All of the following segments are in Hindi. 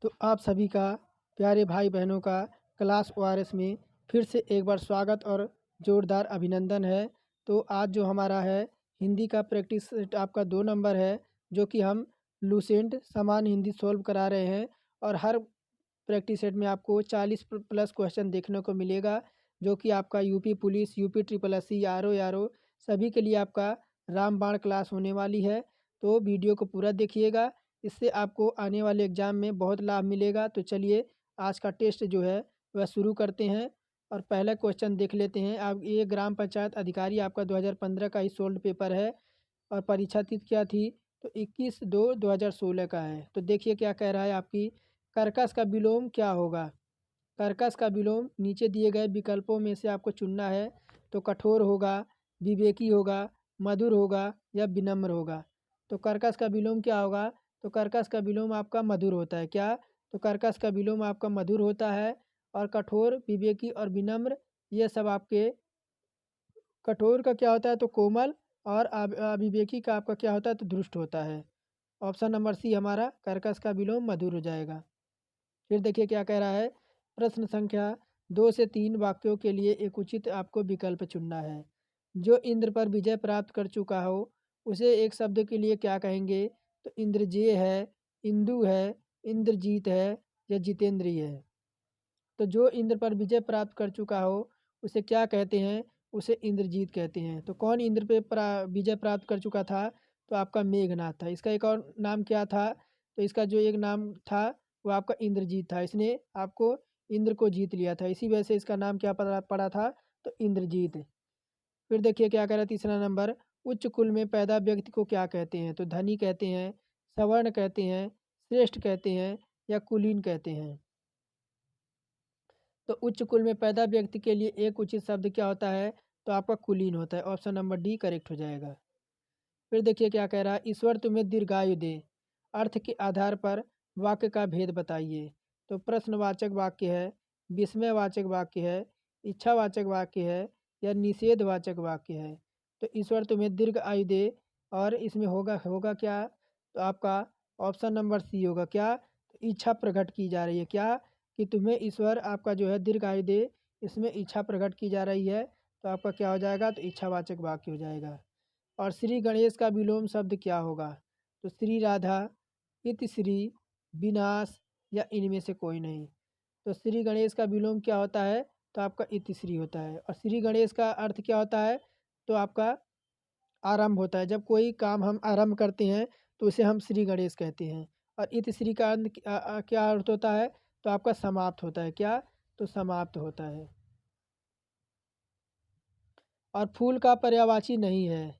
तो आप सभी का प्यारे भाई बहनों का क्लास ओआरएस में फिर से एक बार स्वागत और ज़ोरदार अभिनंदन है। तो आज जो हमारा है हिंदी का प्रैक्टिस सेट आपका 2 नंबर है, जो कि हम लुसेंट सामान्य हिंदी सॉल्व करा रहे हैं और हर प्रैक्टिस सेट में आपको 40 प्लस क्वेश्चन देखने को मिलेगा, जो कि आपका UP police, UP triple SC, RO सभी के लिए आपका रामबाण क्लास होने वाली है। तो वीडियो को पूरा देखिएगा, इससे आपको आने वाले एग्ज़ाम में बहुत लाभ मिलेगा। तो चलिए आज का टेस्ट जो है वह शुरू करते हैं और पहला क्वेश्चन देख लेते हैं। आप ये ग्राम पंचायत अधिकारी आपका 2015 का ही सोल्ड पेपर है और परीक्षा तिथि क्या थी? तो 21/2/2016 का है। तो देखिए क्या कह रहा है आपकी कर्कश का विलोम क्या होगा? कर्कश का विलोम नीचे दिए गए विकल्पों में से आपको चुनना है। तो कठोर होगा, विवेकी होगा, मधुर होगा या विनम्र होगा। तो कर्कश का विलोम क्या होगा? तो कर्कश का विलोम आपका मधुर होता है। क्या? तो कर्कश का विलोम आपका मधुर होता है। और कठोर, विवेकी और विनम्र ये सब आपके कठोर का क्या होता है? तो कोमल और अविवेकी का आपका क्या होता है? तो दुष्ट होता है। ऑप्शन नंबर सी हमारा कर्कश का विलोम मधुर हो जाएगा। फिर देखिए क्या कह रहा है, प्रश्न संख्या 2 से 3 वाक्यों के लिए एक उचित आपको विकल्प चुनना है। जो इंद्र पर विजय प्राप्त कर चुका हो उसे एक शब्द के लिए क्या कहेंगे? तो इंद्रजेय है, इंदु है, इंद्रजीत है या जितेंद्रिय है। तो जो इंद्र पर विजय प्राप्त कर चुका हो उसे क्या कहते हैं? उसे इंद्रजीत कहते हैं। तो कौन इंद्र पे विजय प्राप्त कर चुका था? तो आपका मेघनाथ था। इसका एक और नाम क्या था? तो इसका जो एक नाम था वो आपका इंद्रजीत था। इसने आपको इंद्र को जीत लिया था, इसी वजह से इसका नाम क्या पड़ा पड़ा था? तो इंद्रजीत। फिर देखिए क्या कह रहा है तीसरा नंबर, उच्च कुल में पैदा व्यक्ति को क्या कहते हैं? तो धनी कहते हैं, सवर्ण कहते हैं, श्रेष्ठ कहते हैं या कुलीन कहते हैं। तो उच्च कुल में पैदा व्यक्ति के लिए एक उचित शब्द क्या होता है? तो आपका कुलीन होता है। ऑप्शन नंबर डी करेक्ट हो जाएगा। फिर देखिए क्या कह रहा है, ईश्वर तुम्हें दीर्घायु दे, अर्थ के आधार पर वाक्य का भेद बताइए। तो प्रश्नवाचक वाक्य है, विस्मयवाचक वाक्य है, इच्छावाचक वाक्य है या निषेधवाचक वाक्य है। तो ईश्वर तुम्हें दीर्घ आयु दे और इसमें होगा होगा क्या? तो आपका ऑप्शन नंबर सी होगा। क्या? तो इच्छा प्रकट की जा रही है। क्या? कि तुम्हें ईश्वर आपका जो है दीर्घ आयु दे, इसमें इच्छा प्रकट की जा रही है। तो आपका क्या हो जाएगा? तो इच्छावाचक वाक्य हो जाएगा। और श्री गणेश का विलोम शब्द क्या होगा? तो श्री राधा, इतिश्री, विनाश या इनमें से कोई नहीं। तो श्री गणेश का विलोम क्या होता है? तो आपका इतिश्री होता है। और श्री गणेश का अर्थ क्या होता है? तो आपका आरंभ होता है। जब कोई काम हम आरंभ करते हैं तो उसे हम श्री गणेश कहते हैं। और इतिश्री का क्या अर्थ होता है? तो आपका समाप्त होता है। क्या? तो समाप्त होता है। और फूल का पर्यायवाची नहीं है।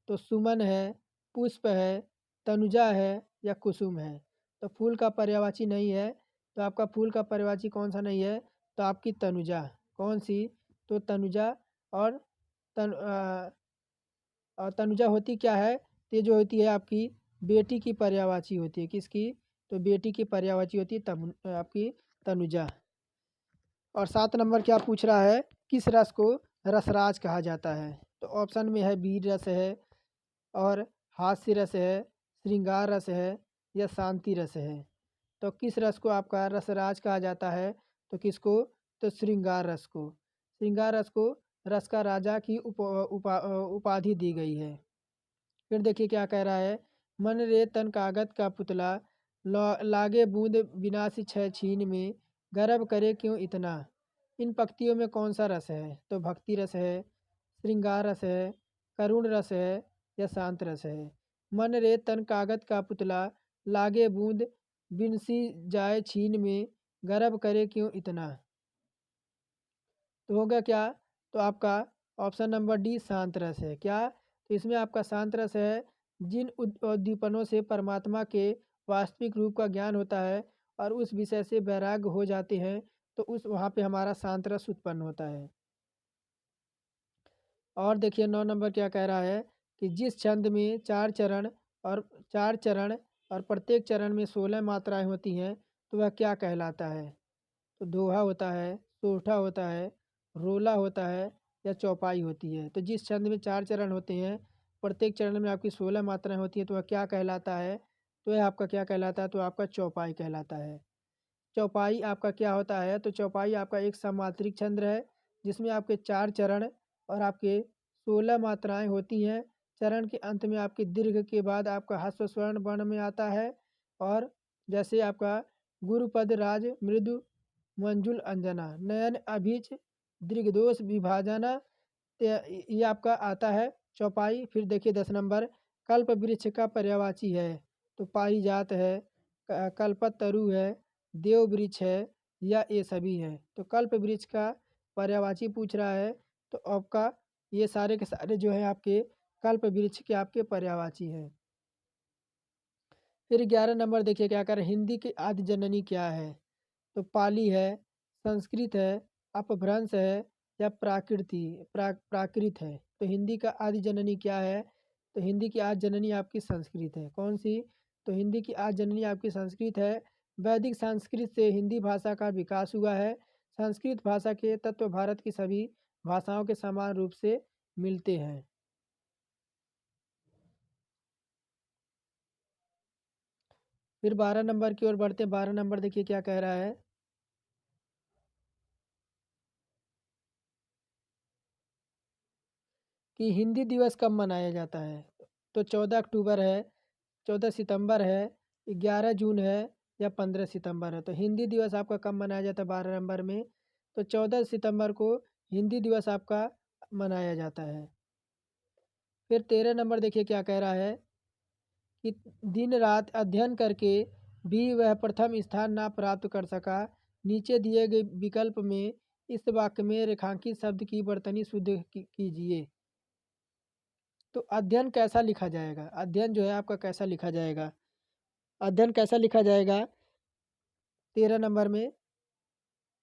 तो सुमन है, पुष्प है, तनुजा है या कुसुम है। तो फूल का पर्यायवाची नहीं है। तो आपका फूल का पर्यायवाची कौन सा नहीं है? तो आपकी तनुजा। कौन सी? तो तनुजा। और तनुजा होती क्या है? तो ये जो होती है आपकी बेटी की पर्यायवाची होती है। किसकी? तो बेटी की पर्यायवाची होती है आपकी तनुजा। और 7 नंबर क्या पूछ रहा है, किस रस को रसराज कहा जाता है? तो ऑप्शन में है वीर रस है और हास्य रस है, श्रृंगार रस है या शांति रस है। तो किस रस को आपका रसराज कहा जाता है? तो किसको? तो श्रृंगार रस को। श्रृंगार रस को रस का राजा की उपाधि दी गई है। फिर देखिए क्या कह रहा है, मन रे तन कागत का पुतला, लागे बूंद विनाशी छह छीन में, गर्व करे क्यों इतना। इन पंक्तियों में कौन सा रस है? तो भक्ति रस है, श्रृंगार रस है, करुण रस है या शांत रस है। मन रे तन कागत का पुतला, लागे बूंद बिनसी जाए छीन में, गर्व करे क्यों इतना। तो होगा क्या? तो आपका ऑप्शन नंबर डी शांत रस है। क्या? तो इसमें आपका शांत रस है। जिन उद्दीपनों से परमात्मा के वास्तविक रूप का ज्ञान होता है और उस विषय से वैराग्य हो जाते हैं, तो उस वहाँ पे हमारा शांत रस उत्पन्न होता है। और देखिए 9 नंबर क्या कह रहा है कि जिस छंद में 4 चरण और प्रत्येक चरण में 16 मात्राएं होती हैं, तो वह क्या कहलाता है? तो दोहा होता है, सोरठा होता है, रोला होता है या चौपाई होती है। तो जिस छंद में 4 चरण होते हैं, प्रत्येक चरण में आपकी 16 मात्राएं होती हैं, तो वह क्या कहलाता है? तो यह आपका क्या कहलाता है? तो आपका चौपाई कहलाता है। चौपाई आपका क्या होता है, तो चौपाई आपका एक समांतरिक छंद है जिसमें आपके 4 चरण और आपके 16 मात्राएँ होती हैं। चरण के अंत में आपके दीर्घ के बाद आपका ह्रस्व स्वर्ण वर्ण में आता है और जैसे आपका गुरुपद राज मृदु मंजुल अंजना नयन अभिज दीर्घदोष विभाजना ये आपका आता है चौपाई। फिर देखिए 10 नंबर कल्प वृक्ष का पर्यायवाची है, तो पारिजात है, कल्पतरु है, देव वृक्ष है या ये सभी हैं। तो कल्प वृक्ष का पर्यायवाची पूछ रहा है, तो आपका ये सारे के सारे जो है आपके कल्प वृक्ष के आपके पर्यायवाची हैं। फिर 11 नंबर देखिए क्या कर हिंदी की आदि जननी क्या है, तो पाली है, संस्कृत है, अपभ्रंश है या प्राकृत है। तो हिंदी का आदि जननी क्या है, तो हिंदी की आदि जननी आपकी संस्कृत है। कौन सी, तो हिंदी की आदि जननी आपकी संस्कृत है। वैदिक संस्कृत से हिंदी भाषा का विकास हुआ है। संस्कृत भाषा के तत्व भारत की सभी भाषाओं के समान रूप से मिलते हैं। फिर 12 नंबर की ओर बढ़ते 12 नंबर देखिए क्या कह रहा है कि हिंदी दिवस कब मनाया जाता है, तो 14 अक्टूबर है, 14 सितंबर है, 11 जून है या 15 सितंबर है। तो हिंदी दिवस आपका कब मनाया जाता है 12 नंबर में, तो 14 सितंबर को हिंदी दिवस आपका मनाया जाता है। फिर 13 नंबर देखिए क्या कह रहा है कि दिन रात अध्ययन करके भी वह प्रथम स्थान ना प्राप्त कर सका। नीचे दिए गए विकल्प में इस वाक्य में रेखांकित शब्द की वर्तनी शुद्ध कीजिए। तो अध्ययन कैसा लिखा जाएगा, अध्ययन जो है आपका कैसा लिखा जाएगा, अध्ययन कैसा लिखा जाएगा 13 नंबर में,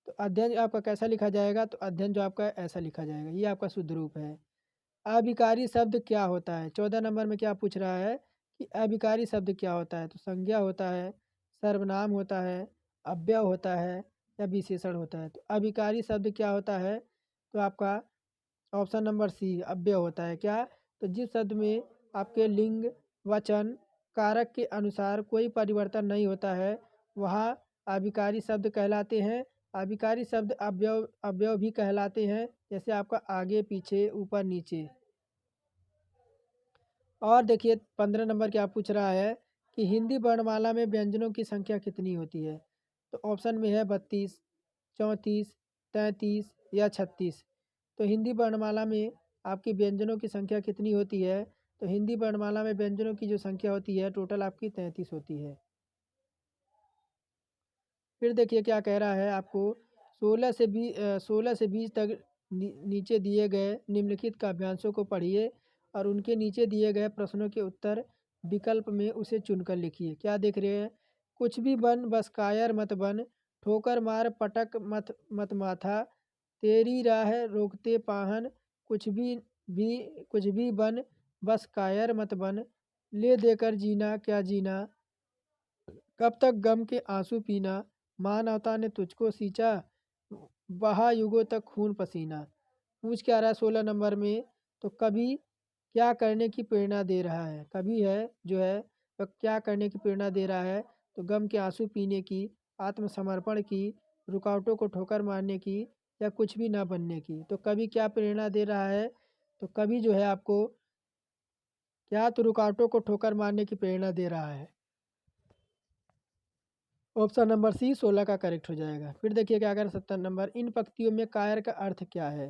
तो अध्ययन आपका कैसा लिखा जाएगा, तो अध्ययन जो आपका ऐसा लिखा जाएगा, ये आपका शुद्ध रूप है। अभिकारी शब्द क्या होता है, 14 नंबर में क्या पूछ रहा है कि अभिकारी शब्द क्या होता है, तो संज्ञा होता है, सर्वनाम होता है, अव्यय होता है या विशेषण होता है। तो अभिकारी शब्द क्या होता है, तो आपका ऑप्शन नंबर सी अव्यय होता है। क्या, तो जिस शब्द में आपके लिंग वचन कारक के अनुसार कोई परिवर्तन नहीं होता है वह अभिकारी शब्द कहलाते हैं। अभिकारी शब्द अव्यय अव्यय भी कहलाते हैं, जैसे आपका आगे पीछे ऊपर नीचे। और देखिए 15 नंबर क्या पूछ रहा है कि हिंदी वर्णमाला में व्यंजनों की संख्या कितनी होती है, तो ऑप्शन में है 32, 34, 33 या 36। तो हिंदी वर्णमाला में आपकी व्यंजनों की संख्या कितनी होती है, तो हिंदी वर्णमाला में व्यंजनों की जो संख्या होती है टोटल आपकी 33 होती है। फिर देखिए क्या कह रहा है आपको 16 से 20 तक नीचे दिए गए निम्नलिखित काव्यांशों को पढ़िए और उनके नीचे दिए गए प्रश्नों के उत्तर विकल्प में उसे चुनकर लिखिए। क्या देख रहे हैं, कुछ भी बन बस कायर मत बन, ठोकर मार पटक मत मत माथा, तेरी राह रोकते पाहन, भी कुछ भी बन बस कायर मत बन, ले देकर जीना क्या जीना, कब तक गम के आंसू पीना, मानवता ने तुझको सींचा, बहा युगों तक खून पसीना। पूछ क्या रहा है 16 नंबर में, तो कभी क्या करने की प्रेरणा दे रहा है, कभी है जो है वह क्या करने की प्रेरणा दे रहा है, तो गम के आंसू पीने की, आत्मसमर्पण की, रुकावटों को ठोकर मारने की या कुछ भी ना बनने की। तो कभी क्या प्रेरणा दे रहा है, तो कभी जो है आपको क्या, तो रुकावटों को ठोकर मारने की प्रेरणा दे रहा है। ऑप्शन नंबर सी 16 का करेक्ट हो जाएगा। फिर देखिए क्या अगर 70 नंबर इन पंक्तियों में कायर का अर्थ क्या है,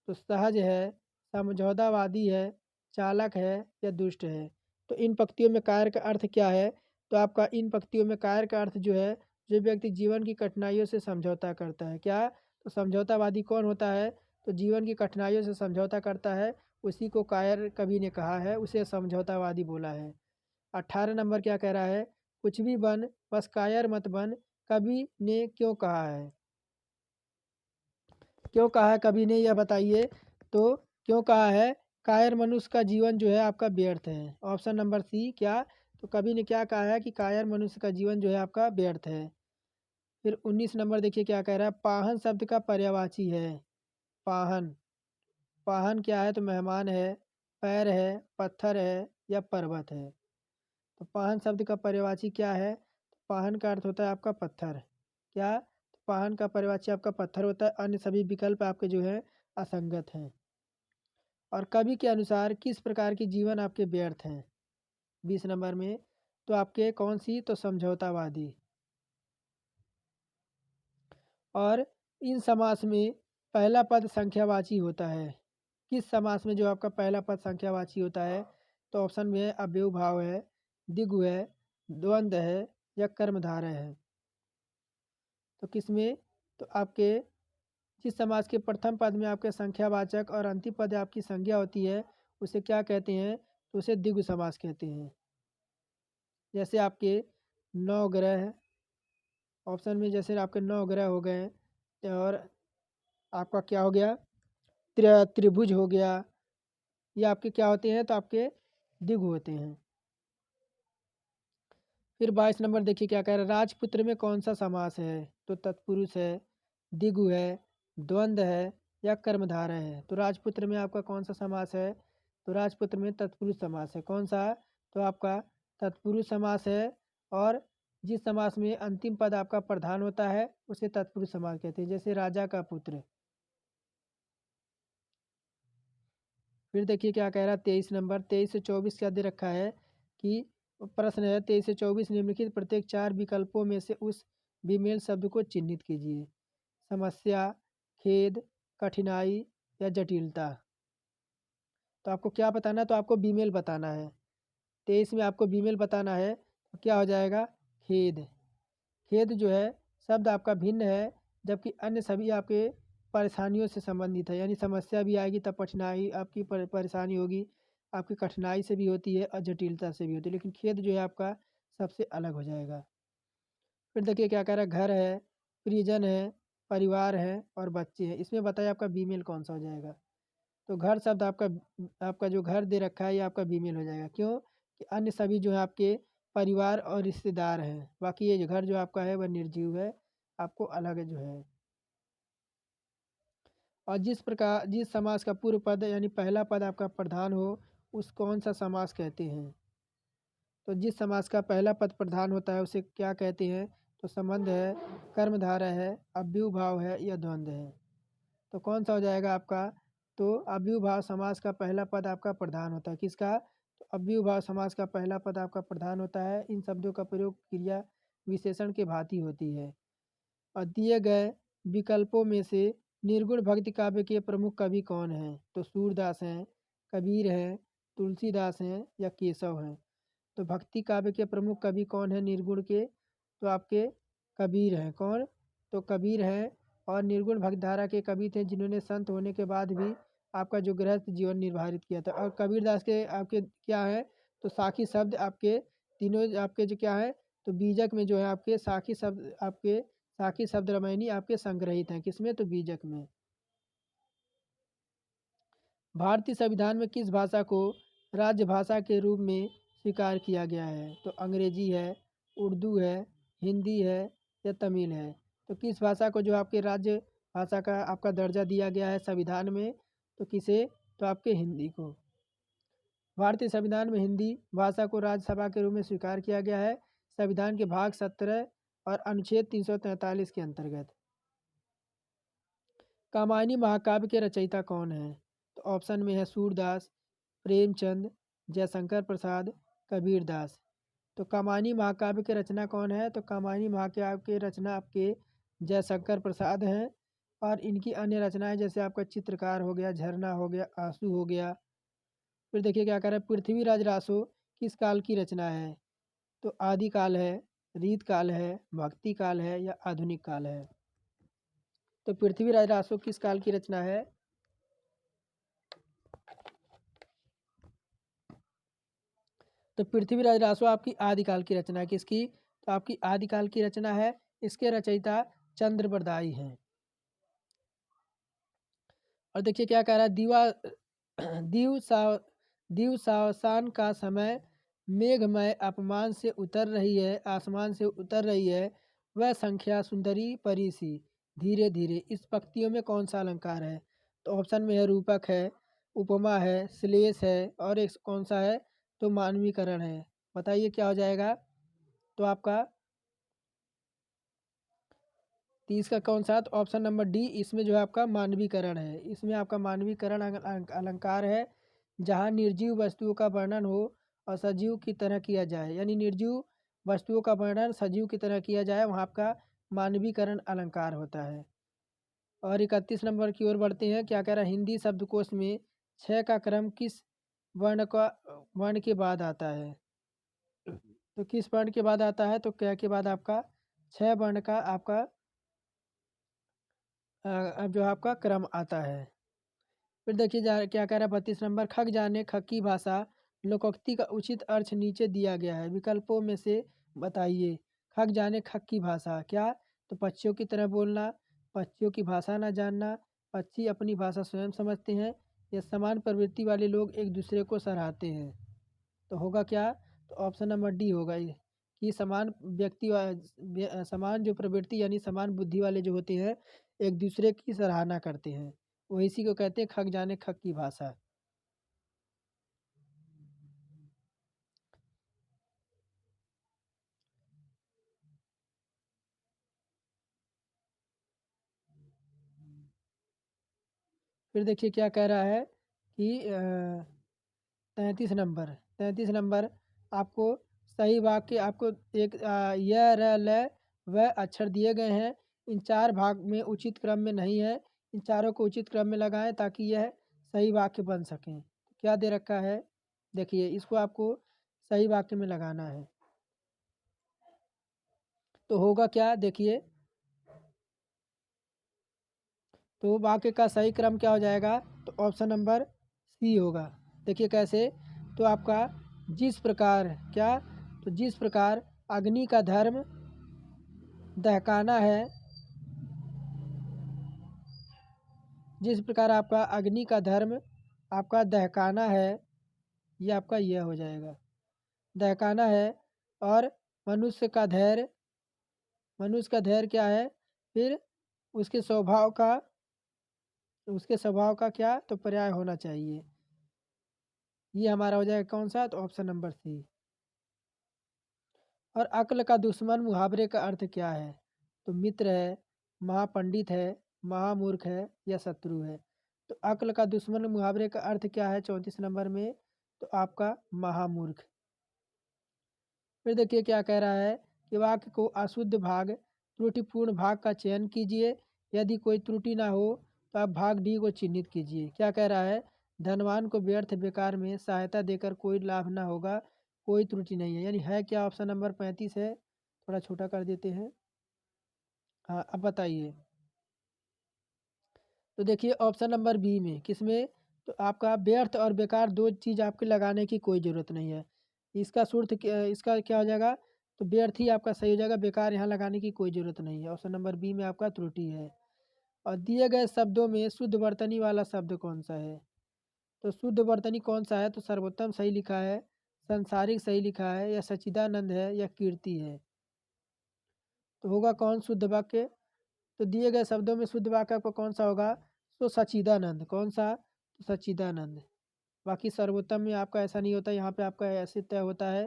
तो सहज है, समझौतावादी है, चालक है या दुष्ट है। तो इन पंक्तियों में कायर का अर्थ क्या है, तो आपका इन पंक्तियों में कायर का अर्थ जो है जो व्यक्ति जीवन की कठिनाइयों से समझौता करता है। क्या, तो समझौतावादी कौन होता है, तो जीवन की कठिनाइयों से समझौता करता है उसी को कायर कवि ने कहा है, उसे समझौतावादी बोला है। 18 नंबर क्या कह रहा है, कुछ भी बन बस कायर मत बन, कवि ने क्यों कहा है, क्यों कहा है कवि ने यह बताइए। तो क्यों कहा है, कायर मनुष्य का जीवन जो है आपका व्यर्थ है। ऑप्शन नंबर सी क्या, तो कवि ने क्या कहा है कि कायर मनुष्य का जीवन जो है आपका व्यर्थ है। फिर 19 नंबर देखिए क्या कह रहा है, पाहन शब्द का पर्यायवाची है। पाहन, पाहन क्या है, तो मेहमान है, पैर है, पत्थर है या पर्वत है। तो पाहन शब्द का पर्यायवाची क्या है, पाहन का अर्थ होता है आपका पत्थर। क्या? पाहन का पर्यायवाची आपका पत्थर होता है। अन्य सभी विकल्प आपके जो है असंगत हैं। और कवि के अनुसार किस प्रकार के जीवन आपके व्यर्थ हैं? 20 नंबर में तो आपके कौन सी? तो समझौतावादी। और इन समास में पहला पद संख्यावाची होता है। किस समास में जो आपका पहला पद संख्यावाची होता है? तो ऑप्शन में है अव्ययभाव भाव है, द्विगु है, द्वंद्व है या कर्मधारय है। तो किसमें? तो आपके जिस समास के प्रथम पद में आपके संख्यावाचक और अंतिम पद आपकी संज्ञा होती है उसे क्या कहते हैं? तो उसे द्विगु समास कहते हैं। जैसे आपके 9 ग्रह, ऑप्शन में जैसे आपके 9 ग्रह हो गए, और आपका क्या हो गया? त्रिभुज हो गया। ये आपके क्या होते हैं? तो आपके द्विगु होते हैं। फिर 22 नंबर देखिए क्या कह रहा है, राजपुत्र में कौन सा समास है? तो तत्पुरुष है, द्विगु है, द्वंद्व है या कर्मधारय है। तो राजपुत्र में आपका कौन सा समास है? तो राजपुत्र में तत्पुरुष समास है। कौन सा? तो आपका तत्पुरुष समास है। और जिस समास में अंतिम पद आपका प्रधान होता है उसे तत्पुरुष समास कहते हैं। जैसे राजा का पुत्र। फिर देखिए क्या कह रहा है 23 नंबर, 23 से 24 क्या दे रखा है कि प्रश्न है 23 से 24 निम्नलिखित प्रत्येक 4 विकल्पों में से उस विमेल शब्द को चिन्हित कीजिए। समस्या, खेद, कठिनाई या जटिलता। तो आपको क्या बताना है? तो आपको बीमेल बताना है। 23 में आपको बीमेल बताना है तो क्या हो जाएगा? खेद। खेद जो है शब्द आपका भिन्न है, जबकि अन्य सभी आपके परेशानियों से संबंधित है। यानी समस्या भी आएगी तब कठिनाई आपकी परेशानी होगी, आपकी कठिनाई से भी होती है और जटिलता से भी होती है, लेकिन खेद जो है आपका सबसे अलग हो जाएगा। फिर देखिए क्या कह रहा है, घर है, परिजन है, परिवार है और बच्चे हैं। इसमें बताइए आपका बीमेल कौन सा हो जाएगा? तो घर शब्द आपका आपका जो घर दे रखा है ये आपका बीमेल हो जाएगा। क्यों? कि अन्य सभी जो है आपके परिवार और रिश्तेदार हैं, बाकी ये जो घर जो आपका है वह निर्जीव है, आपको अलग जो है। और जिस समास का पूर्व पद यानी पहला पद आपका प्रधान हो उस कौन सा समास कहते हैं? तो जिस समास का पहला पद प्रधान होता है उसे क्या कहते हैं? तो संबंध है, कर्मधारय है, अव्ययभाव है या द्वंद्व है। तो कौन सा हो जाएगा आपका? तो अव्ययभाव समास का पहला पद आपका प्रधान होता है। किसका? तो अव्ययभाव समास का पहला पद आपका प्रधान होता है। इन शब्दों का प्रयोग क्रिया विशेषण के भांति होती है। और दिए गए विकल्पों में से निर्गुण भक्ति काव्य के प्रमुख कवि कौन हैं? तो सूरदास हैं, कबीर हैं, तुलसीदास हैं या केशव हैं। तो भक्ति काव्य के प्रमुख कवि कौन है निर्गुण के? तो आपके कबीर हैं। कौन? तो कबीर हैं। और निर्गुण भक्तधारा के कवि थे जिन्होंने संत होने के बाद भी आपका जो गृहस्थ जीवन निर्धारित किया था। और कबीरदास के आपके क्या है? तो साखी शब्द आपके तीनों आपके जो क्या है? तो बीजक में जो है आपके साखी शब्द रामायणी आपके संग्रहित हैं। किसमें? तो बीजक में। भारतीय संविधान में किस भाषा को राज्य भाषा के रूप में स्वीकार किया गया है? तो अंग्रेजी है, उर्दू है, हिंदी है या तमिल है। तो किस भाषा को जो आपके राज्य भाषा का आपका दर्जा दिया गया है संविधान में? तो किसे? तो आपके हिंदी को। भारतीय संविधान में हिंदी भाषा को राज्यसभा के रूप में स्वीकार किया गया है संविधान के भाग 17 और अनुच्छेद 343 के अंतर्गत। कामायनी महाकाव्य के रचयिता कौन है? तो ऑप्शन में है सूरदास, प्रेमचंद, जयशंकर प्रसाद, कबीरदास। तो कामायनी महाकाव्य के रचना कौन है? तो कामायनी महाकाव्य के रचना आपके जयशंकर प्रसाद हैं। और इनकी अन्य रचनाएं जैसे आपका चित्रकार हो गया, झरना हो गया, आंसू हो गया। फिर देखिए क्या कह रहा है, पृथ्वीराज रासो किस काल की रचना है? तो आदिकाल है, रीत काल है, भक्ति काल है या आधुनिक काल है। तो पृथ्वीराज रासो किस काल की रचना है? तो पृथ्वीराज रासो आपकी आदिकाल की रचना है। किसकी? तो आपकी आदिकाल की रचना है। इसके रचयिता चंद्रबरदाई हैं। और देखिए क्या कह रहा है, दीव सा दिवसावसान का समय मेघमय अपमान से उतर रही है, आसमान से उतर रही है, वह संख्या सुंदरी परी सी धीरे धीरे। इस पंक्तियों में कौन सा अलंकार है? तो ऑप्शन में है रूपक है, उपमा है, श्लेष है और एक कौन सा है? तो मानवीकरण है। बताइए क्या हो जाएगा? तो आपका कि इसका कौन सा, तो ऑप्शन नंबर डी, इसमें जो है आपका मानवीकरण है। इसमें आपका मानवीकरण अलंकार है, जहाँ निर्जीव वस्तुओं का वर्णन हो और सजीव की तरह किया जाए, यानी निर्जीव वस्तुओं का वर्णन सजीव की तरह किया जाए, वहाँ आपका मानवीकरण अलंकार होता है। और 31 नंबर की ओर बढ़ते हैं। क्या कह रहा है, हिंदी शब्दकोश में 6 का क्रम किस वर्ण के बाद आता है? तो किस वर्ण के बाद आता है? तो क्या के बाद आपका 6 वर्ण का आपका अब जो आपका क्रम आता है। फिर देखिए क्या कह रहा है 32 नंबर, खग जाने खग की भाषा लोकोक्ति का उचित अर्थ नीचे दिया गया है, विकल्पों में से बताइए। खग जाने खग की भाषा क्या? तो पक्षियों की तरह बोलना, पक्षियों की भाषा ना जानना, पक्षी अपनी भाषा स्वयं समझते हैं, या समान प्रवृत्ति वाले लोग एक दूसरे को सराहते हैं। तो होगा क्या? तो ऑप्शन नंबर डी होगा ये, कि समान समान जो प्रवृत्ति यानी समान बुद्धि वाले जो होते हैं एक दूसरे की सराहना करते हैं, वो इसी को कहते हैं खग जाने खग की भाषा। फिर देखिए क्या कह रहा है कि 33 नंबर आपको सही वाक्य, आपको एक य र ल व अक्षर दिए गए हैं, इन 4 भाग में उचित क्रम में नहीं है, इन चारों को उचित क्रम में लगाएं ताकि यह सही वाक्य बन सकें। क्या दे रखा है, देखिए इसको आपको सही वाक्य में लगाना है। तो होगा क्या, देखिए तो वाक्य का सही क्रम क्या हो जाएगा? तो ऑप्शन नंबर सी होगा। देखिए कैसे, तो आपका जिस प्रकार क्या, तो जिस प्रकार अग्नि का धर्म दहकाना है, जिस प्रकार आपका अग्नि का धर्म आपका दहकाना है, ये आपका यह हो जाएगा, दहकाना है। और मनुष्य का धैर्य, मनुष्य का धैर्य क्या है? फिर उसके स्वभाव का, उसके स्वभाव का क्या, तो पर्याय होना चाहिए। ये हमारा हो जाएगा कौन सा? तो ऑप्शन नंबर सी। और अक्ल का दुश्मन मुहावरे का अर्थ क्या है? तो मित्र है, महापंडित है, महामूर्ख है, या शत्रु है। तो अक्ल का दुश्मन मुहावरे का अर्थ क्या है 34 नंबर में? तो आपका महामूर्ख। फिर देखिए क्या कह रहा है कि वाक्य को अशुद्ध भाग त्रुटिपूर्ण भाग का चयन कीजिए, यदि कोई त्रुटि ना हो तो आप भाग डी को चिन्हित कीजिए। क्या कह रहा है, धनवान को व्यर्थ बेकार में सहायता देकर कोई लाभ ना होगा, कोई त्रुटि नहीं है, यानी है क्या? ऑप्शन नंबर 35 है, थोड़ा छोटा कर देते हैं। हाँ अब बताइए। तो देखिए ऑप्शन नंबर बी में किसमें, तो आपका व्यर्थ और बेकार दो चीज़ आपके लगाने की कोई ज़रूरत नहीं है। इसका सूर्त इसका क्या हो जाएगा? तो व्यर्थ ही आपका सही हो जाएगा, बेकार यहाँ लगाने की कोई ज़रूरत नहीं है। ऑप्शन नंबर बी में आपका त्रुटि है। और दिए गए शब्दों में शुद्ध वर्तनी वाला शब्द कौन सा है? तो शुद्ध वर्तनी कौन सा है? तो सर्वोत्तम सही लिखा है, संसारिक सही लिखा है, या सच्चिदानंद है, या कीर्ति है। तो होगा कौन शुद्ध वाक्य? तो दिए गए शब्दों में शुद्ध वाक्य आपका कौन सा होगा? तो सच्चिदानंद। कौन सा? तो सच्चिदानंद। बाकी सर्वोत्तम में आपका ऐसा नहीं होता, यहाँ पे आपका ऐसे तय होता है,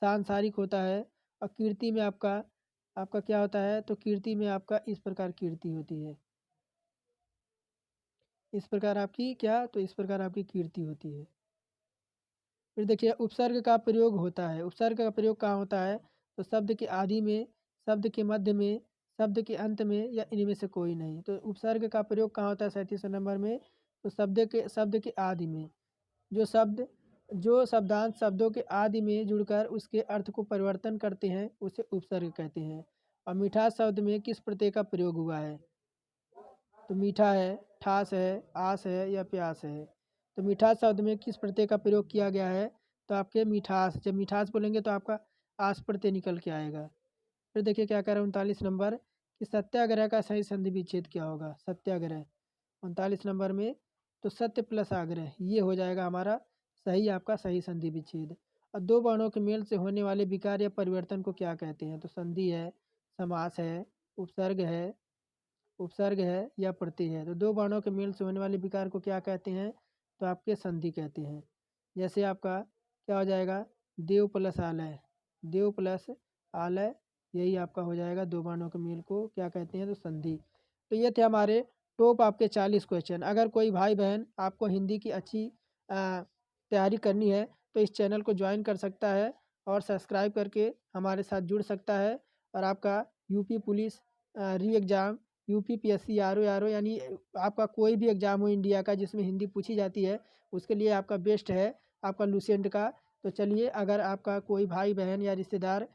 सांसारिक होता है। और कीर्ति में आपका आपका क्या होता है? तो कीर्ति में आपका इस प्रकार कीर्ति होती है, इस प्रकार आपकी क्या, तो इस प्रकार आपकी कीर्ति होती है। फिर देखिए उपसर्ग का प्रयोग होता है, उपसर्ग का प्रयोग कहाँ होता है? तो शब्द के आदि में, शब्द के मध्य में, शब्द के अंत में, या इनमें से कोई नहीं। तो उपसर्ग का प्रयोग कहाँ होता है 37 नंबर में? तो शब्द के आदि में। जो शब्दांश शब्दों के आदि में जुड़कर उसके अर्थ को परिवर्तन करते हैं उसे उपसर्ग कहते हैं। और मिठास शब्द में किस प्रत्यय का प्रयोग हुआ है? तो मीठा है, ठास है, आस है, या प्यास है। तो मिठास शब्द में किस प्रत्यय का प्रयोग किया गया है? तो आपके मिठास, जब मिठास बोलेंगे तो आपका आस प्रत्यय निकल के आएगा। फिर देखिए क्या कह रहा है 39 नंबर, कि सत्याग्रह का सही संधि विच्छेद क्या होगा? सत्याग्रह 39 नंबर में, तो सत्य प्लस आग्रह ये हो जाएगा हमारा सही, आपका सही संधि विच्छेद। और दो वर्णों के मेल से होने वाले विकार या परिवर्तन को क्या कहते हैं? तो संधि है, समास है, उपसर्ग है, उपसर्ग है, या प्रत्यय है। तो दो वर्णों के मेल से होने वाले विकार को क्या कहते हैं? तो आपके संधि कहते हैं। जैसे आपका क्या हो जाएगा, देव प्लस आलय, देव प्लस आलय, यही आपका हो जाएगा। दो वर्णों के मेल को क्या कहते हैं, तो संधि। तो ये थे हमारे टॉप आपके 40 क्वेश्चन। अगर कोई भाई बहन आपको हिंदी की अच्छी तैयारी करनी है तो इस चैनल को ज्वाइन कर सकता है और सब्सक्राइब करके हमारे साथ जुड़ सकता है। और आपका UP police re exam, UP PSC, R O यानी आपका कोई भी एग्ज़ाम हो इंडिया का जिसमें हिंदी पूछी जाती है, उसके लिए आपका बेस्ट है आपका लुसेंट का। तो चलिए, अगर आपका कोई भाई बहन या रिश्तेदार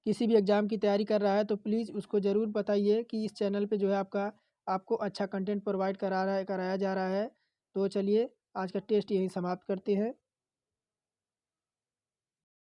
किसी भी एग्ज़ाम की तैयारी कर रहा है तो प्लीज़ उसको ज़रूर बताइए कि इस चैनल पे जो है आपको अच्छा कंटेंट प्रोवाइड कराया जा रहा है। तो चलिए, आज का टेस्ट यहीं समाप्त करते हैं।